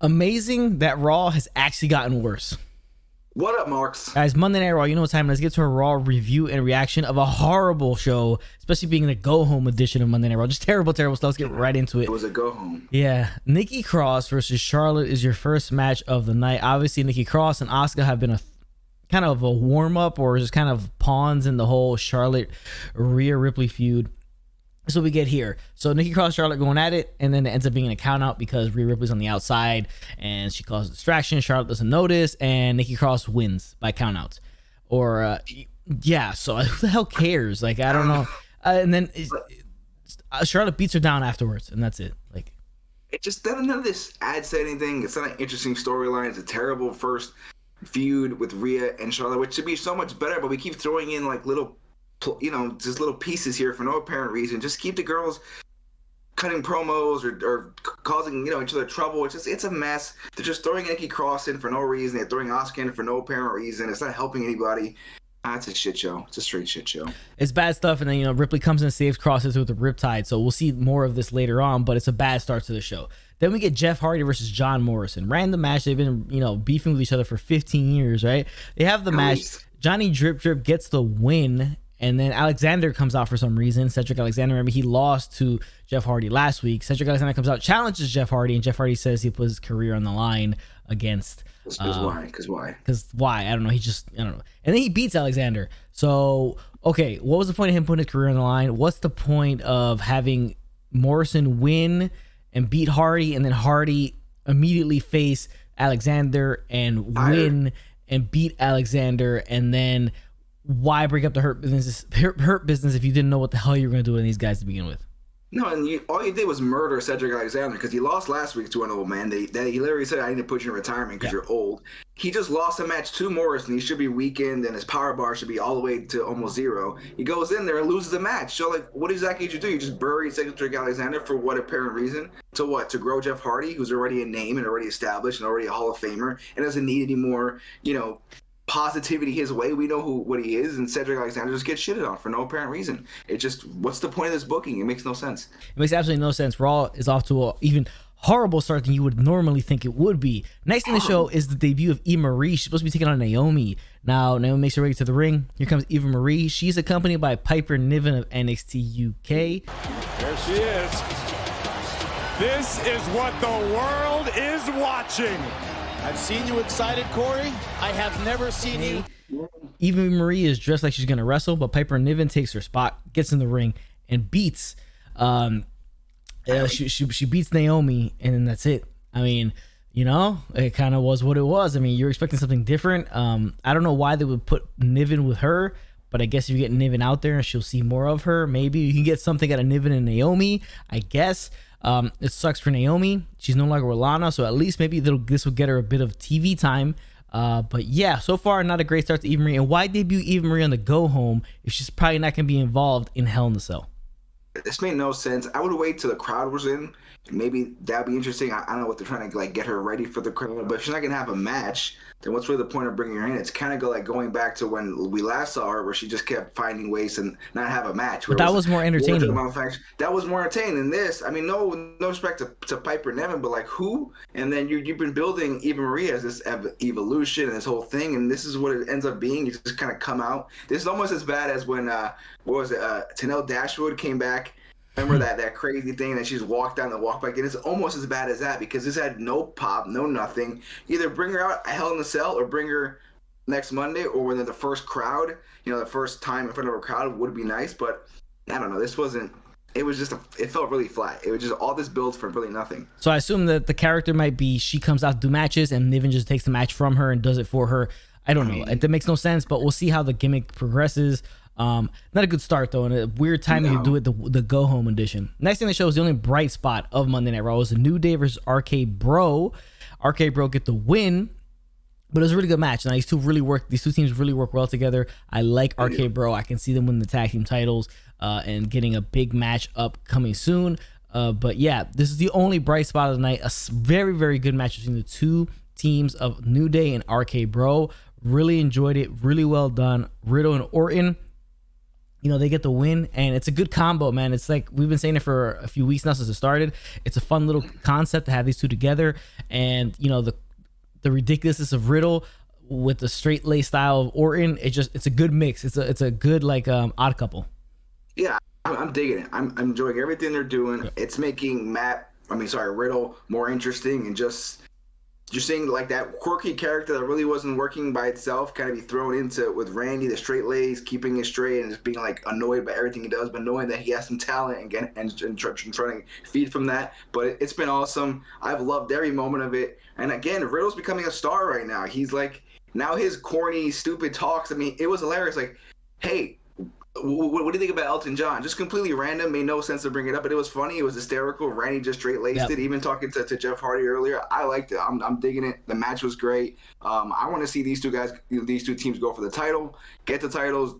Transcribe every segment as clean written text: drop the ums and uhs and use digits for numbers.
Amazing that Raw has actually gotten worse. What up, Marks? Guys, Monday Night Raw, you know what time. Let's get to a Raw review and reaction of a horrible show, especially being the go-home edition of Monday Night Raw. Just terrible stuff. Let's get right into it. It was a go-home. Yeah. Nikki Cross versus Charlotte is your first match of the night. Obviously, Nikki Cross and Asuka have been a kind of a warm-up or just kind of pawns in the whole Charlotte-Rhea Ripley feud. That's what we get here. So Nikki Cross, Charlotte going at it, and then it ends up being a count out because Rhea Ripley's on the outside and she causes a distraction. Charlotte doesn't notice, and Nikki Cross wins by count outs. Or yeah, so who the hell cares? Like, I don't know. And then Charlotte beats her down afterwards, and that's it. Like, it just none of this adds to anything. It's not an interesting storyline. It's a terrible first feud with Rhea and Charlotte, which should be so much better, but we keep throwing in like little, you know, just little pieces here for no apparent reason. Just keep the girls cutting promos or causing, you know, each other trouble. It's a mess. They're just throwing Nikki Cross in for no reason. They're throwing Asuka in for no apparent reason. It's not helping anybody. It's a shit show. It's a straight shit show. It's bad stuff, and then, you know, Ripley comes in and saves Crosses with the Riptide, so we'll see more of this later on, but it's a bad start to the show. Then we get Jeff Hardy versus John Morrison. Random match. They've been, you know, beefing with each other for 15 years, right? They have the match. Johnny Drip Drip gets the win, and then Alexander comes out for some reason. Cedric Alexander, remember, he lost to Jeff Hardy last week. Cedric Alexander comes out, challenges Jeff Hardy, and Jeff Hardy says he put his career on the line against... Because why? Because why? I don't know. I don't know. And then he beats Alexander. So, okay, what was the point of him putting his career on the line? What's the point of having Morrison win and beat Hardy, and then Hardy immediately face Alexander and win and beat Alexander, and then why break up the hurt business if you didn't know what the hell you were going to do with these guys to begin with? No, and all you did was murder Cedric Alexander because he lost last week to an old man. He literally said, I need to put you in retirement because you're old. He just lost a match to Morrison. He should be weakened, and his power bar should be all the way to almost zero. He goes in there and loses the match. So, like, what exactly did you do? You just buried Cedric Alexander for what apparent reason? To what? To grow Jeff Hardy, who's already a name and already established and already a Hall of Famer and doesn't need any more, you know, positivity his way. We know what he is, and Cedric Alexander just gets shitted on for no apparent reason. It just, what's the point of this booking? It makes no sense. It makes absolutely no sense. Raw is off to an even horrible start than you would normally think it would be. Next in the show is the debut of Eva Marie. She's supposed to be taking on Naomi. Now Naomi makes her way to the ring. Here comes Eva Marie. She's accompanied by Piper Niven of NXT UK. There she is. This is what the world is watching. I've seen you excited, Corey. I have never seen you. Eva Marie is dressed like she's going to wrestle, but Piper Niven takes her spot, gets in the ring, and beats. She beats Naomi, and then that's it. I mean, you know, it kind of was what it was. I mean, you're expecting something different. I don't know why they would put Niven with her, but I guess if you get Niven out there, she'll see more of her. Maybe you can get something out of Niven and Naomi, I guess. It sucks for Naomi. She's no longer with Lana, so at least maybe this will get her a bit of TV time. But yeah, so far not a great start to Eva Marie. And why debut Eva Marie on the go home if she's probably not going to be involved in Hell in a Cell? This made no sense. I would wait till the crowd was in. Maybe that'd be interesting. I don't know what they're trying to like get her ready for the crowd, but if she's not gonna have a match, then what's really the point of bringing her in? It's kind of like going back to when we last saw her, where she just kept finding ways to not have a match. But that was more entertaining. That was more entertaining than this. I mean, no respect to Piper Niven, but like who? And then you've been building Eva Marie as this evolution and this whole thing, and this is what it ends up being. You just kind of come out. This is almost as bad as when Tenelle Dashwood came back. Remember that crazy thing that she just walked down the walk back in? It's almost as bad as that because this had no pop, no nothing. Either bring her out a Hell in a Cell or bring her next Monday, or when they're the first crowd, you know, the first time in front of a crowd would be nice. But I don't know. This wasn't. It was just it felt really flat. It was just all this build for really nothing. So I assume that the character might be she comes out to do matches and Niven just takes the match from her and does it for her. I don't know. That makes no sense, but we'll see how the gimmick progresses. Not a good start though, and a weird time to do it the go home edition. Next thing they show is the only bright spot of Monday Night Raw was the New Day versus RKBro. RKBro get the win, but it was a really good match. Now these two teams really work well together. I like RKBro. I can see them win the tag team titles and getting a big match up coming soon. But yeah, this is the only bright spot of the night. A very, very good match between the two teams of New Day and RKBro. Really enjoyed it. Really well done. Riddle and Orton they get the win, and it's a good combo, man. It's like we've been saying it for a few weeks now since it started. It's a fun little concept to have these two together, and the ridiculousness of Riddle with the straight lace style of Orton. It's a good mix. It's a good odd couple. Yeah, I'm digging it. I'm enjoying everything they're doing. Yeah. It's making Riddle more interesting, and just seeing like that quirky character that really wasn't working by itself kind of be thrown into with Randy, the straight lace, keeping it straight, and just being like annoyed by everything he does, but knowing that he has some talent and trying to feed from that. But it's been awesome. I've loved every moment of it. And again, Riddle's becoming a star right now. He's like, now his corny, stupid talks. I mean, it was hilarious. Like, hey, what do you think about Elton John? Just completely random, made no sense to bring it up, but it was funny. It was hysterical. Randy just straight laced it. Even talking to Jeff Hardy earlier, I liked it. I'm digging it. The match was great. I want to see these two guys, these two teams go for the title, get the titles,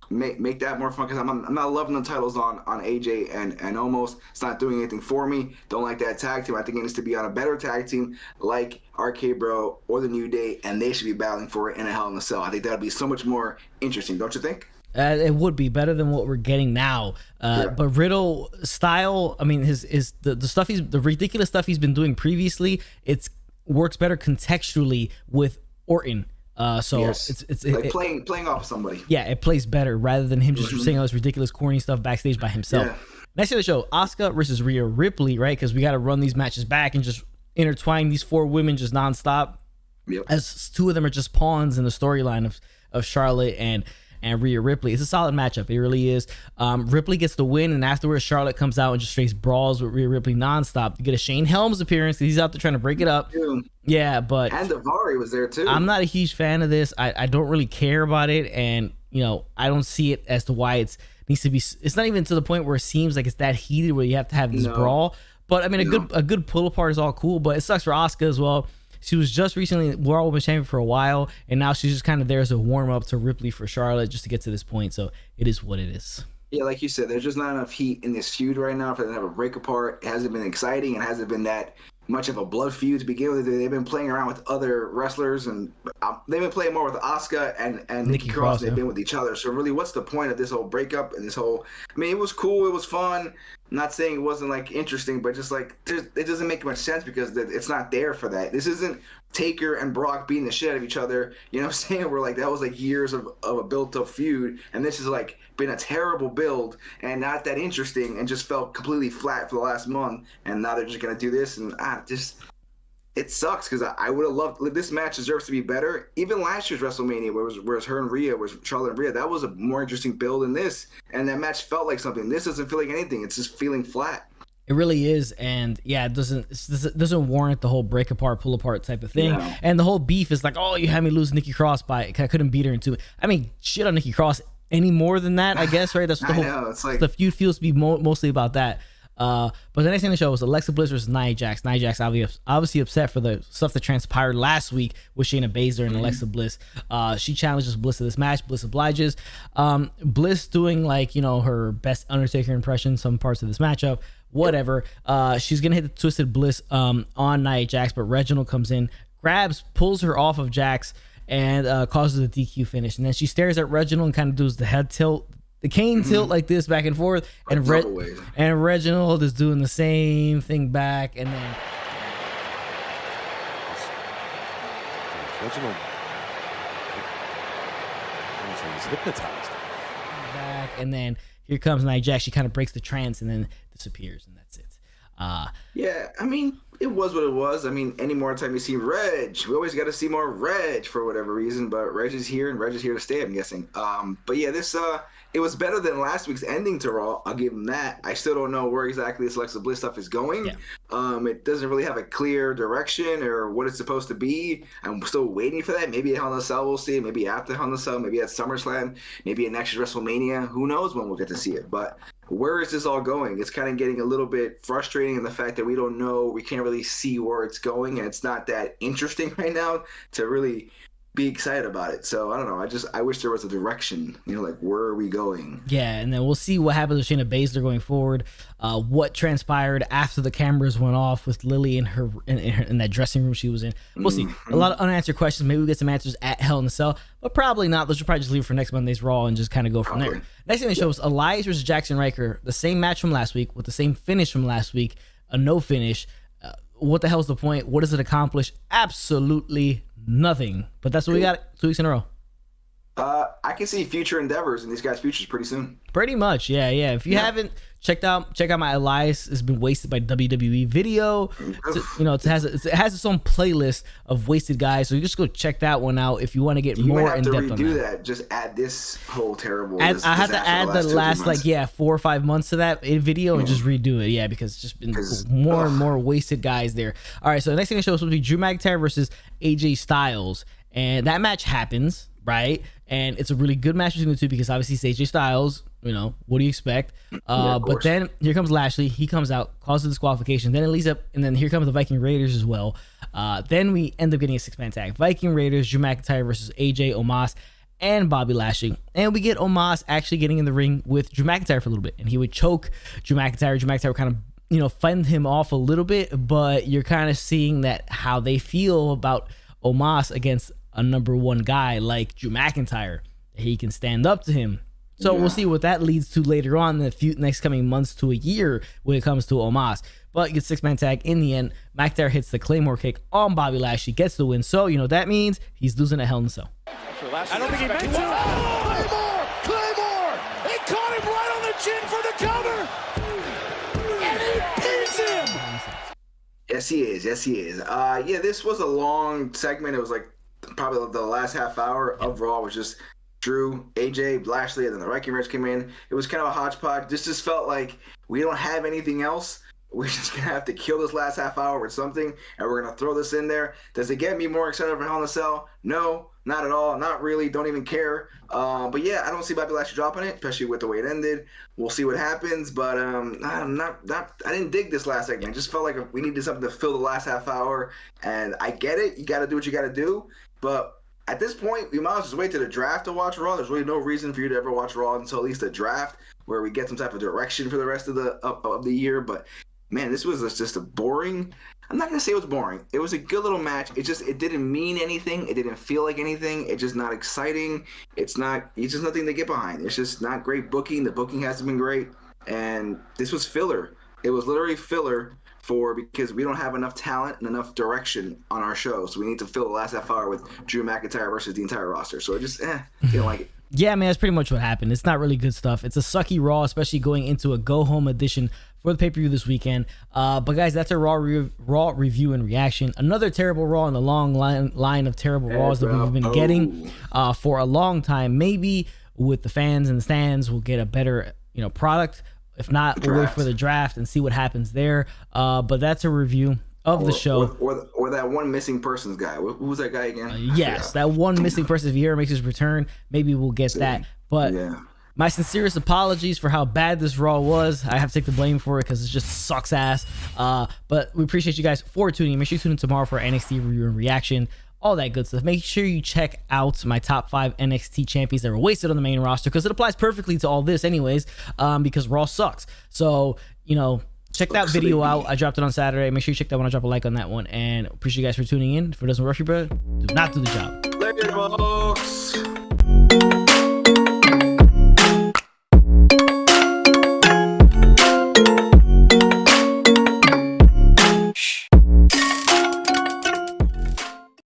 make that more fun, because I'm not loving the titles on AJ and Omos. It's not doing anything for me. Don't like that tag team. I think it needs to be on a better tag team like RKBro or the New Day, and they should be battling for it in a Hell in a Cell. I think that would be so much more interesting, don't you think? It would be better than what we're getting now. But Riddle style, I mean, the stuff the ridiculous stuff he's been doing previously, it works better contextually with Orton. It's like playing off somebody. Yeah, it plays better rather than him just saying all this ridiculous, corny stuff backstage by himself. Yeah. Next of the show, Asuka versus Rhea Ripley, right? Because we got to run these matches back and just intertwine these four women just nonstop. Yep. As two of them are just pawns in the storyline of Charlotte and Rhea Ripley. It's a solid matchup. It really is. Ripley gets the win, and afterwards Charlotte comes out and just straight brawls with Rhea Ripley nonstop. You get a Shane Helms appearance because he's out there trying to break it up. Yeah, but and Davari was there too. I'm not a huge fan of this. I don't really care about it, and I don't see it as to why it needs to be. It's not even to the point where it seems like it's that heated where you have to have this brawl. But I mean, a good pull apart is all cool, but it sucks for Asuka as well. She was just recently World Women's Champion for a while, and now she's just kind of there as a warm-up to Ripley for Charlotte just to get to this point. So it is what it is. Yeah, like you said, there's just not enough heat in this feud right now for them to have a break apart. It hasn't been exciting. It hasn't been that much of a blood feud to begin with. They've been playing around with other wrestlers, and they've been playing more with Asuka and Nikki Cross. They've been with each other. So really, what's the point of this whole breakup and this whole? I mean, it was cool. It was fun. I'm not saying it wasn't like interesting, but just like it doesn't make much sense because it's not there for that. This isn't Taker and Brock beating the shit out of each other. You know what I'm saying? We're like, that was like years of a built-up feud, and this is like been a terrible build and not that interesting and just felt completely flat for the last month, and now they're just going to do this, and it sucks because I would have loved this match deserves to be better. Even last year's WrestleMania where it was her and Rhea, was Charlotte and Rhea, that was a more interesting build than this, and that match felt like something. This doesn't feel like anything. It's just feeling flat. It really is, and yeah, it doesn't warrant the whole break apart, pull apart type of thing. No. And the whole beef is like, oh, you had me lose Nikki Cross I couldn't beat her in 2. I mean, shit on Nikki Cross any more than that, I guess, right? That's the whole. I know, it's like the feud feels to be mostly about that. But the next thing on the show was Alexa Bliss versus Nia Jax. Nia Jax obviously upset for the stuff that transpired last week with Shayna Baszler and Alexa Bliss. She challenges Bliss to this match. Bliss obliges. Bliss doing her best Undertaker impression some parts of this matchup. Whatever. She's gonna hit the Twisted Bliss on Nia Jax, but Reginald comes in, pulls her off of Jax, and causes a DQ finish. And then she stares at Reginald and kind of does the head tilt, the cane tilt like this back and forth. And Reginald is doing the same thing back. And then Reginald is hypnotized. Back, and then here comes Nia Jax. She kind of breaks the trance and then disappears, and that's it. Yeah, I mean, it was what it was. I mean, any more time you see Reg, we always got to see more Reg for whatever reason, but Reg is here, and Reg is here to stay, I'm guessing. But yeah, this it was better than last week's ending to Raw. I'll give him that. I still don't know where exactly this Alexa Bliss stuff is going. Yeah. It doesn't really have a clear direction or what it's supposed to be. I'm still waiting for that. Maybe at Hell in a Cell we'll see it. Maybe after Hell in a Cell. Maybe at SummerSlam. Maybe at next year's WrestleMania. Who knows when we'll get to see it. But where is this all going? It's kind of getting a little bit frustrating in the fact that we don't know. We can't really see where it's going, and it's not that interesting right now to really be excited about it. So I don't know. I wish there was a direction. You know, like where are we going? Yeah, and then we'll see what happens with Shayna Baszler going forward. What transpired after the cameras went off with Lily in her in that dressing room she was in. We'll see. A lot of unanswered questions. Maybe we get some answers at Hell in a Cell, but probably not. Those should probably just leave it for next Monday's Raw and just kind of go from there. Next thing they show is Elias versus Jackson Ryker. The same match from last week with the same finish from last week. A no finish. What the hell's the point? What does it accomplish? Absolutely nothing. But that's what we got 2 weeks in a row. I can see future endeavors in these guys' futures pretty soon. Pretty much, yeah. If you haven't check out my Elias has been wasted by WWE video. It has its own playlist of wasted guys, so you just go check that one out if you want to get more in depth on that. You might have to redo that. Just add this whole terrible. I have to add the last 4 or 5 months to that video and just redo it. Yeah, because it's just been more and more wasted guys there. All right, so the next thing I show is supposed to be Drew McIntyre versus AJ Styles, and that match happens. Right, and it's a really good match between the two because obviously it's AJ Styles. You know, what do you expect? But then here comes Lashley. He comes out, causes disqualification. Then it leads up, and then here comes the Viking Raiders as well. Then we end up getting a 6-man tag: Viking Raiders, Drew McIntyre versus AJ, Omos, and Bobby Lashley. And we get Omos actually getting in the ring with Drew McIntyre for a little bit, and he would choke Drew McIntyre. Drew McIntyre would kind of fend him off a little bit, but you're kind of seeing that how they feel about Omos against a number one guy like Drew McIntyre. He can stand up to him. So we'll see what that leads to later on in the next coming months to a year when it comes to Omos. But he gets 6-man tag in the end. McIntyre hits the Claymore kick on Bobby Lashley, gets the win. So, that means he's losing a Hell in a Cell. I don't think he meant to. Oh, Claymore! He caught him right on the chin for the cover! And he pins him! Yes, he is. This was a long segment. It was like probably the last half hour of Raw was just Drew, AJ, Lashley, and then the Ryker match came in. It was kind of a hodgepodge. This just felt like we don't have anything else. We're just going to have to kill this last half hour with something, and we're going to throw this in there. Does it get me more excited for Hell in a Cell? No, not at all. Not really. Don't even care. But yeah, I don't see Bobby Lashley dropping it, especially with the way it ended. We'll see what happens, but I didn't dig this last segment. I just felt like we needed something to fill the last half hour, and I get it. You got to do what you got to do. But at this point, you might as well just wait to the draft to watch Raw. There's really no reason for you to ever watch Raw until at least the draft, where we get some type of direction for the rest of the year. But man, this was just a boring. I'm not gonna say it was boring. It was a good little match. It didn't mean anything. It didn't feel like anything. It's just not exciting. It's just nothing to get behind. It's just not great booking. The booking hasn't been great, and this was filler. It was literally filler. Because we don't have enough talent and enough direction on our show, so we need to fill the last half hour with Drew McIntyre versus the entire roster. So I just didn't like it. Yeah, man, that's pretty much what happened. It's not really good stuff. It's a sucky Raw, especially going into a go-home edition for the pay-per-view this weekend. But guys, that's a Raw review and reaction. Another terrible Raw in the long line of terrible Raws that we've been getting for a long time. Maybe with the fans and the stands, we'll get a better product. If not, we'll wait for the draft and see what happens there. But that's a review of the show. Or that one missing persons guy. Who's that guy again? Yes, that one missing person. If he ever makes his return, maybe we'll get that. But my sincerest apologies for how bad this Raw was. I have to take the blame for it because it just sucks ass. But we appreciate you guys for tuning in. Make sure you tune in tomorrow for NXT review and reaction. All that good stuff. Make sure you check out my top 5 NXT champions that were wasted on the main roster because it applies perfectly to all this anyways, because Raw sucks. So, check that video out. I dropped it on Saturday. Make sure you check that one. I drop a like on that one. And appreciate you guys for tuning in. If it doesn't rush you, bro, do not do the job. Later, folks.